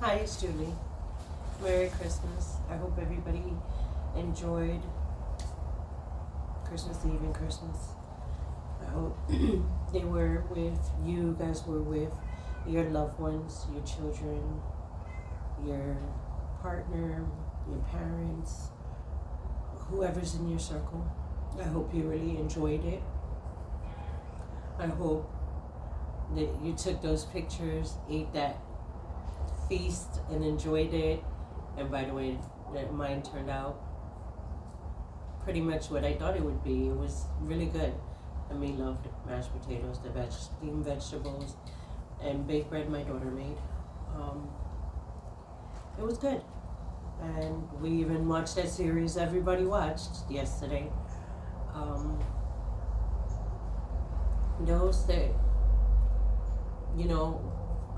Hi, it's Julie. Merry Christmas. I hope everybody enjoyed Christmas Eve and Christmas. I hope you guys were with your loved ones, your children, your partner, your parents, whoever's in your circle. I hope you really enjoyed it. I hope that you took those pictures, ate that feast and enjoyed it. And by the way, that mine turned out pretty much what I thought it would be. It was really good. I loved mashed potatoes, the steamed vegetables, and baked bread my daughter made. It was good. And we even watched that series everybody watched yesterday. Those that,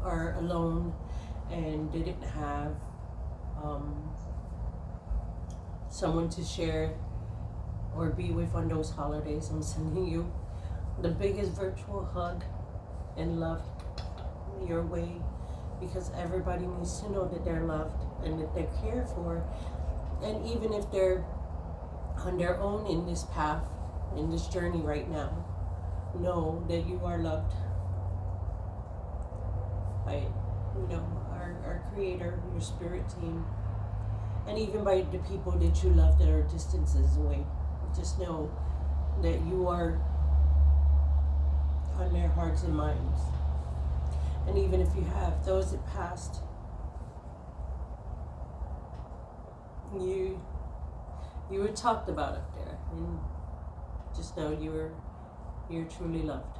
are alone and didn't have someone to share or be with on those holidays, I'm sending you the biggest virtual hug and love your way, because everybody needs to know that they're loved and that they're cared for. And even if they're on their own in this path, in this journey right now, know that you are loved by, our Creator, your spirit team, and even by the people that you love that are distances away. Just know that you are on their hearts and minds. And even if you have those that passed, you were talked about up there, and just know you're truly loved.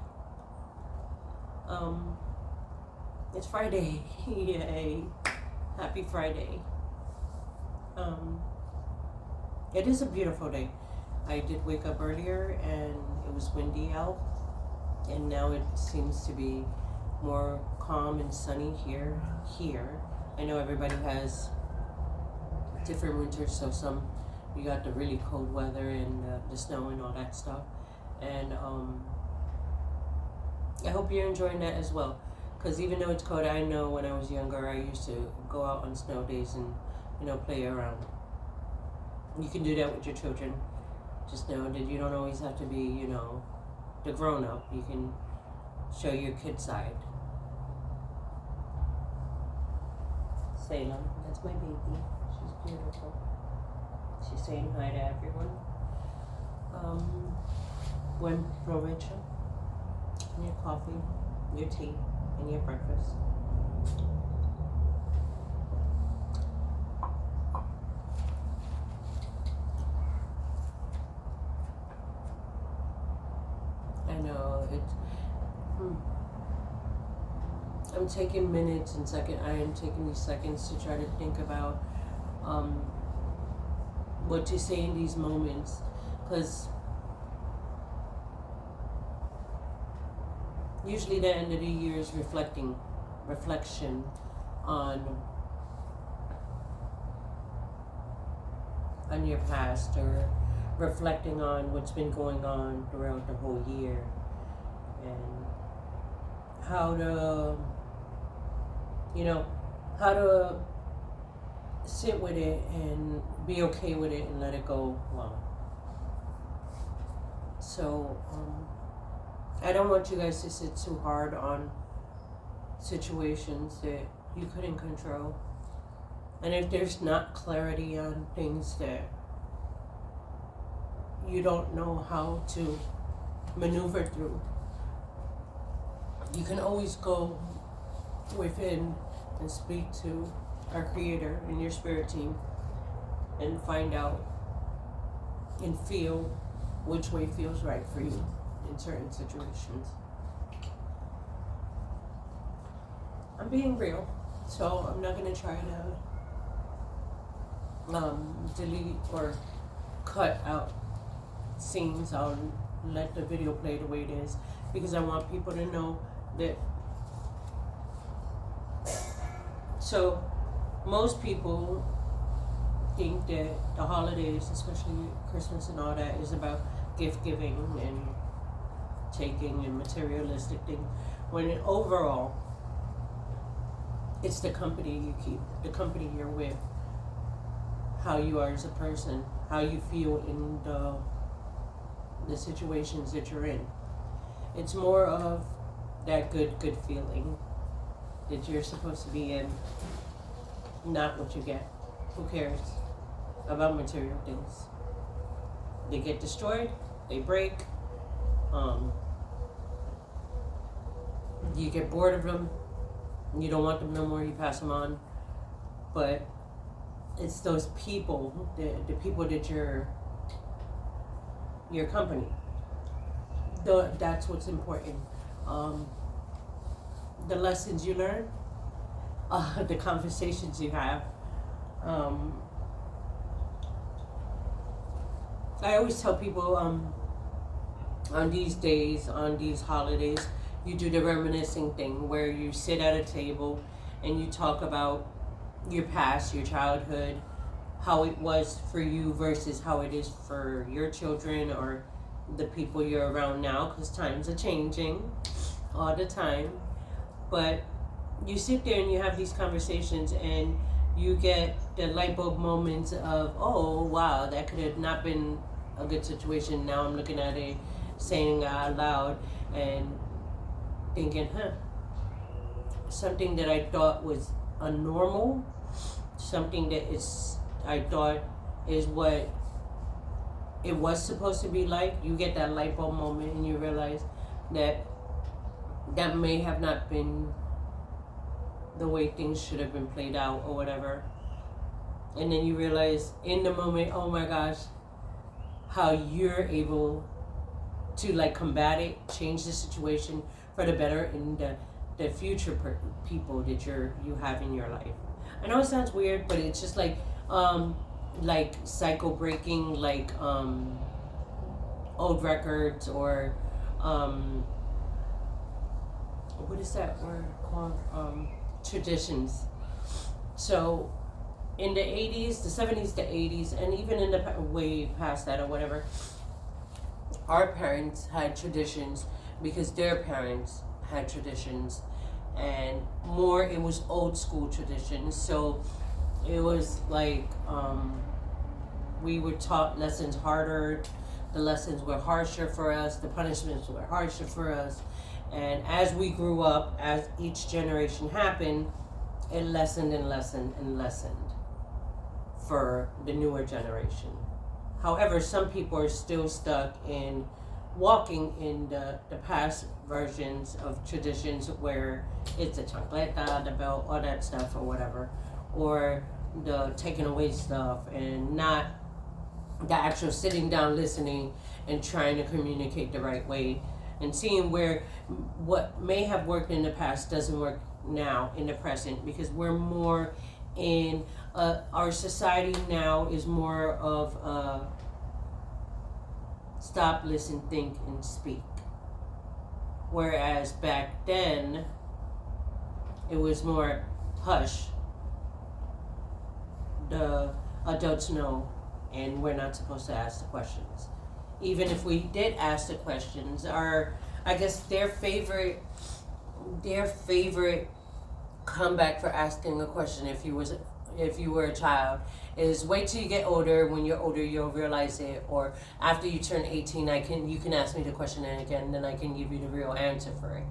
It's Friday. Yay. Happy Friday. It is a beautiful day. I did wake up earlier and it was windy out, and now it seems to be more calm and sunny here. I know everybody has different winters, so some you got the really cold weather and the snow and all that stuff. And I hope you're enjoying that as well. Because even though it's cold, I know when I was younger, I used to go out on snow days and, play around. You can do that with your children. Just know that you don't always have to be, the grown-up. You can show your kid side. Salem, that's my baby. She's beautiful. She's saying hi to everyone. Buen provecho. And your coffee, your tea, and your breakfast. I know it's. I'm taking minutes and I am taking these seconds to try to think about what to say in these moments, because usually the end of the year is reflection on your past, or reflecting on what's been going on throughout the whole year, and how to sit with it and be okay with it and let it go. Wow. So I don't want you guys to sit too hard on situations that you couldn't control. And if there's not clarity on things that you don't know how to maneuver through, you can always go within and speak to our Creator and your spirit team and find out and feel which way feels right for you in certain situations. I'm being real, so I'm not going to try to delete or cut out scenes. I'll let the video play the way it is, because I want people to know that. So most people think that the holidays, especially Christmas and all that, is about gift giving and taking and materialistic things, when overall It's the company you keep, the company you're with, how you are as a person, how you feel in the situations that you're in. It's more of that good feeling that you're supposed to be in, not what you get. Who cares about material things? They get destroyed, they break, you get bored of them, you don't want them no more, you pass them on. But it's those people, the people that your company. That's what's important. The lessons you learn, the conversations you have. I always tell people on these days, on these holidays, you do the reminiscing thing where you sit at a table and you talk about your past, your childhood, how it was for you versus how it is for your children or the people you're around now, because times are changing all the time. But you sit there and you have these conversations and you get the light bulb moments of, oh wow, that could have not been a good situation. Now I'm looking at it, saying it out loud and thinking, something that I thought was a normal, something that I thought is what it was supposed to be like. You get that light bulb moment and you realize that that may have not been the way things should have been played out or whatever. And then you realize in the moment, oh my gosh, how you're able to like combat it, change the situation for the better in the future people that you have in your life. I know it sounds weird, but it's just like cycle breaking, like old records or what is that word called? Traditions. So in the 80s, the 70s, the 80s, and even in the way past that or whatever, our parents had traditions because their parents had traditions, and more it was old school traditions. So it was like we were taught lessons harder, the lessons were harsher for us, the punishments were harsher for us, and as we grew up, as each generation happened, it lessened and lessened and lessened for the newer generation. However, some people are still stuck in walking in the past versions of traditions where it's the chancleta, the belt, all that stuff or whatever, or the taking away stuff and not the actual sitting down, listening and trying to communicate the right way and seeing where what may have worked in the past doesn't work now in the present, because we're more in our society now is more of stop, listen, think, and speak. Whereas back then, it was more hush. The adults know, and we're not supposed to ask the questions. Even if we did ask the questions, I guess their favorite comeback for asking a question if you were a child is wait till you get older. When you're older, you'll realize it. Or after you turn 18, you can ask me the question again, then I can give you the real answer for it.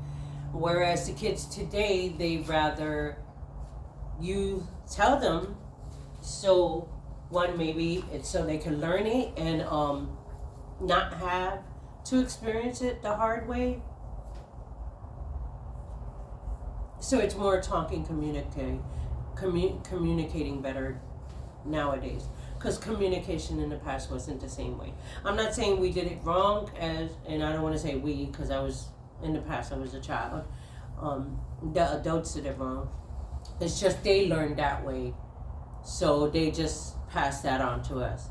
Whereas the kids today, they rather you tell them, so one, maybe it's so they can learn it and not have to experience it the hard way. So it's more talking, communicating better nowadays, because communication in the past wasn't the same way. I'm not saying we did it wrong, and I don't want to say we, because in the past I was a child. The adults did it wrong. It's just they learned that way, so they just passed that on to us.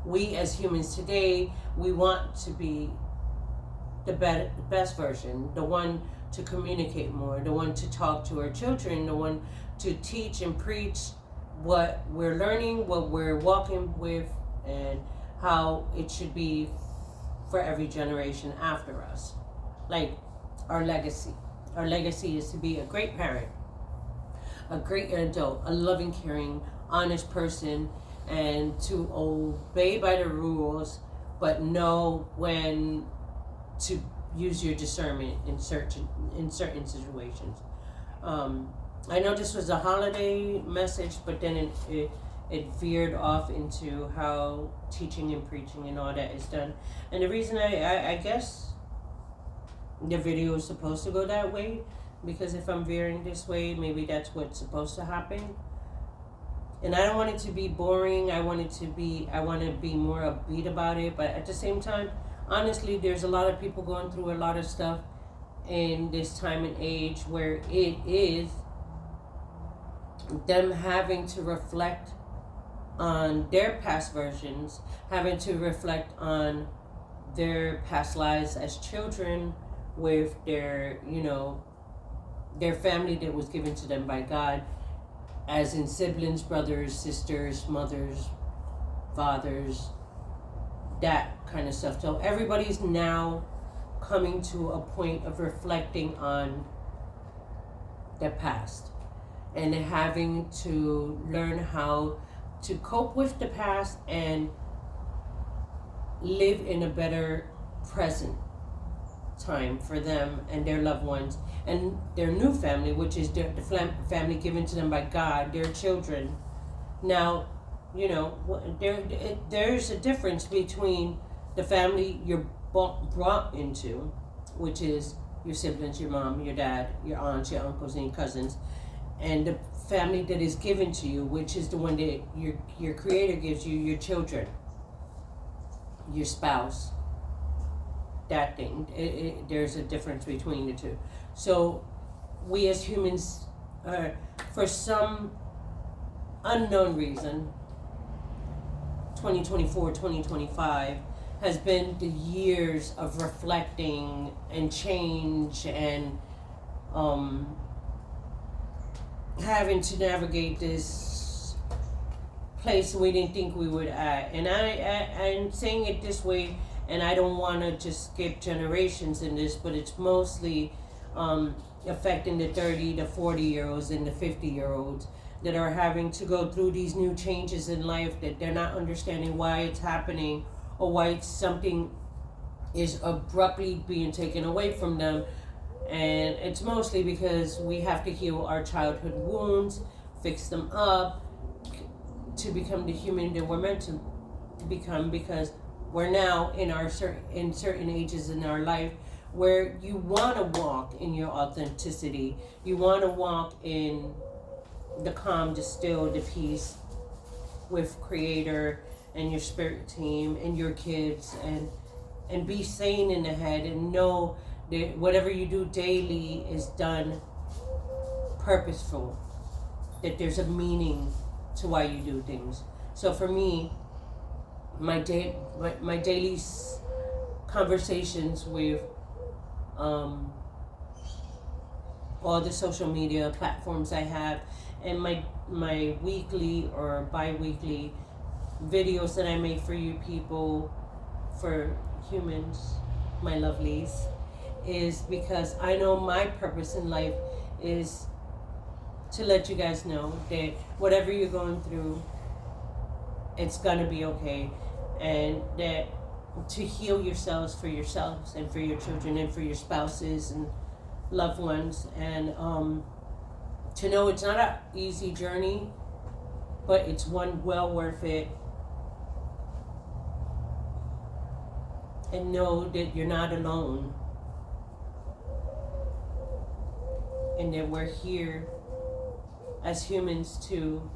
We as humans today, we want to be the best version, the one to communicate more, the one to talk to our children, the one to teach and preach what we're learning, what we're walking with, and how it should be for every generation after us. Like our legacy. Our legacy is to be a great parent, a great adult, a loving, caring, honest person, and to obey by the rules, but know when to use your discernment in certain situations. I know this was a holiday message, but then it veered off into how teaching and preaching and all that is done. And the reason I guess the video is supposed to go that way, because if I'm veering this way, maybe that's what's supposed to happen. And I don't want it to be boring. I want to be more upbeat about it. But at the same time, honestly, there's a lot of people going through a lot of stuff in this time and age where it is them having to reflect on their past versions, having to reflect on their past lives as children with their, their family that was given to them by God, as in siblings, brothers, sisters, mothers, fathers, that kind of stuff. So everybody's now coming to a point of reflecting on their past and having to learn how to cope with the past and live in a better present time for them and their loved ones and their new family, which is the family given to them by God, their children. Now, there's a difference between the family you're brought into, which is your siblings, your mom, your dad, your aunts, your uncles, and your cousins, and the family that is given to you, which is the one that your creator gives you, your children, your spouse, that thing. There's a difference between the two. So we as humans, for some unknown reason, 2024, 2025 has been the years of reflecting and change and having to navigate this place we didn't think we would at. And I'm saying it this way, and I don't want to just skip generations in this, but it's mostly affecting the 30 to 40-year-olds and the 50-year-olds that are having to go through these new changes in life that they're not understanding why it's happening or why something is abruptly being taken away from them. And it's mostly because we have to heal our childhood wounds, fix them up to become the human that we're meant to become, because we're now in certain ages in our life where you want to walk in your authenticity. You want to walk in the calm, the still, the peace with Creator and your spirit team and your kids, and be sane in the head and know that whatever you do daily is done purposeful, that there's a meaning to why you do things. So for me, my daily conversations with all the social media platforms I have, and my weekly or bi-weekly videos that I make for you people, for humans, my lovelies, is because I know my purpose in life is to let you guys know that whatever you're going through, it's gonna be okay, and that to heal yourselves for yourselves and for your children and for your spouses and loved ones, and to know it's not an easy journey, but it's one well worth it. And know that you're not alone, and that we're here as humans to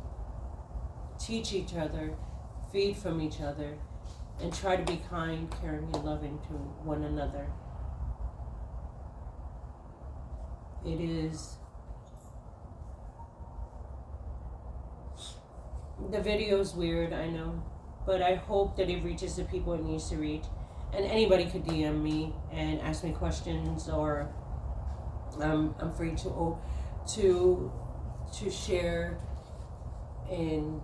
teach each other, feed from each other, and try to be kind, caring, and loving to one another. It is... The video is weird, I know, but I hope that it reaches the people it needs to reach. And anybody could DM me and ask me questions, or I'm free to share and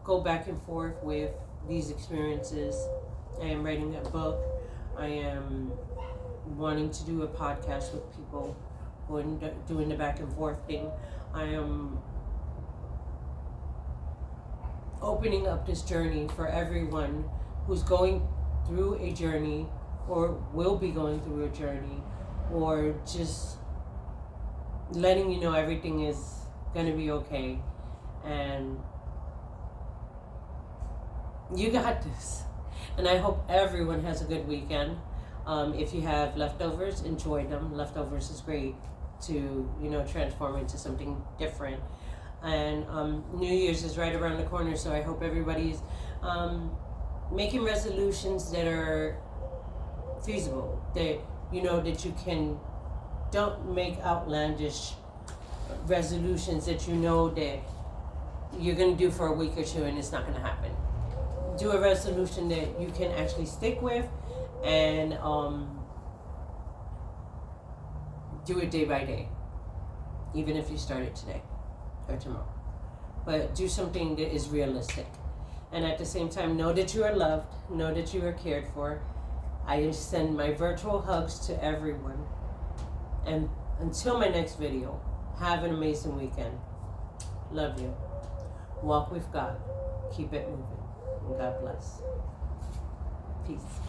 go back and forth with these experiences. I am writing a book. I am wanting to do a podcast with people, doing the back and forth thing. I am opening up this journey for everyone who's going through a journey or will be going through a journey, or just letting you know everything is going to be okay. And you got this. And I hope everyone has a good weekend. If you have leftovers, enjoy them. Leftovers is great to, transform into something different. And New Year's is right around the corner, so I hope everybody's making resolutions that are feasible, that that you can. Don't make outlandish resolutions that that you're going to do for a week or two and it's not going to happen. Do a resolution that you can actually stick with, and do it day by day, even if you start it today or tomorrow. But do something that is realistic. And at the same time, know that you are loved, know that you are cared for. I send my virtual hugs to everyone. And until my next video, have an amazing weekend. Love you. Walk with God. Keep it moving. And God bless. Peace.